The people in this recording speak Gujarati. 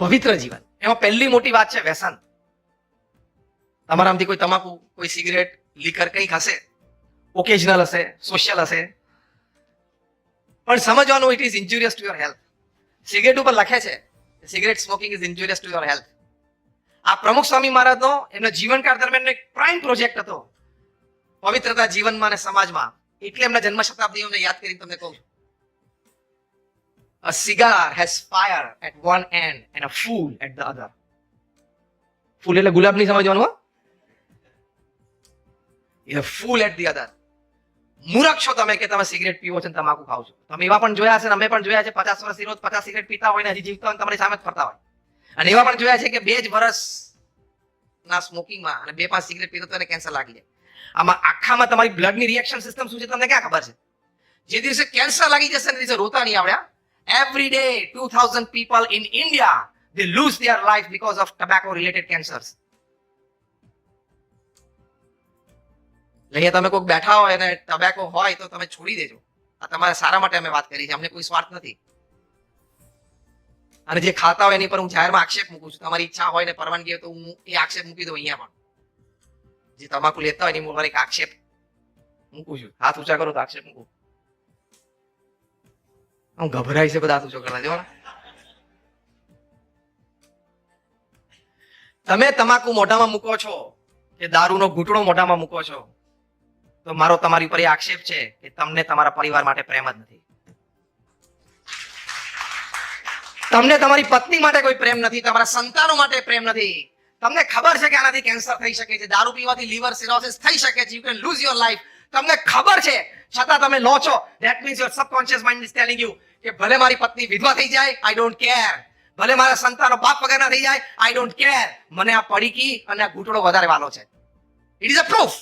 પવિત્ર જીવન. એમાં પહેલી મોટી વાત છે વ્યસન. તમારામાંથી કોઈ તમાકુ, કોઈ સિગરેટ, લીકર કંઈક હશે, ઓકેઝનલ હશે, સોશિયલ હશે, પણ સમજવાનું it is injurious to your health. Cigarette ઉપર લખે છે cigarette smoking is injurious to your health. આ પ્રમુખ સ્વામી મહારાજનો એમના જીવનકાળ દરમિયાન એક પ્રાઇમ પ્રોજેક્ટ હતો પવિત્રતા જીવનમાં અને સમાજમાં. એટલે એમના જન્મ શતાબ્દીઓને યાદ કરીને તમને કહું છું. A cigar has fire at one end and a fool at the other. ફૂલ એટલે ગુલાબ નહીં સમજવાનું હો. A fool at the other. મૂર્ખ છો તમે કે તમે સિગરેટ પીવો છો, તમાકુ ખાવ છો. તમે એવા પણ જોયા છે, અમે પણ જોયા છે 50 વર્ષથી રોજ 50 સિગરેટ પીતા હોય ને હજી જીવતા હોય તમારી સામે જ ફરતા હોય. અને એવા પણ જોયા છે કે 2 જ વર્ષના સ્મોકિંગમાં અને 2-5 સિગરેટ પીતો તો એને કેન્સર લાગી જાય. આમાં આખામાં તમારી બ્લડની રિએક્શન સિસ્ટમ શું છે તમને ક્યાં ખબર છે? જે દિવસે કેન્સર લાગી જશે ને દિવસે રોતા નહીં આવડ્યા. Every day 2000 people in India they lose their life because of tobacco related cancers. અહીંયા તમે કોઈક બેઠા હોય અને ટબેકો હોય તો તમે છોડી દેજો. આ તમારા સારા માટે અમે વાત કરી છે, અમને કોઈ સ્વાર્થ નથી. અને જે ખાતા હોય એની પર હું જાહેરમાં આક્ષેપ મૂકું છું. તમારી ઈચ્છા હોય ને પરવાનગી હોય તો હું એ આક્ષેપ મૂકી દઉં અહીંયા પણ. જે તમાકુ લેતા હોય એની ઉપર એક આક્ષેપ મૂકું છું. હાથ ઊંચા કરો તો આક્ષેપ મૂકું. હું ગભરાઈ છે બધા હાથ ઊંચો કરવા દેવાના. તમે તમાકુ મોઢામાં મૂકો છો કે દારૂનો ઘૂંટડો મોઢામાં મૂકો છો તો મારો તમારી ઉપર એ આક્ષેપ છે કે તમને તમારા પરિવાર માટે પ્રેમ જ નથી. તમને તમારી પત્ની માટે કોઈ પ્રેમ નથી, તમારા સંતાનો માટે પ્રેમ નથી. તમને ખબર છે કે આનાથી કેન્સર થઈ શકે છે, દારૂ પીવાથી લીવર સિરોસિસ થઈ શકે છે, you can lose your life. તમને ખબર છે છતાં તમે લો છો. That means your subconscious mind is telling you કે ભલે મારી પત્ની વિધવા થઈ જાય, આઈ ડોન્ટ કેર. ભલે મારા સંતાનો બાપ વગરના થઈ જાય, આઈ ડોન્ટ કેર. મને આ પડીકી અને આ ઘૂંટડો વધારે વાલો છે. It is a proof.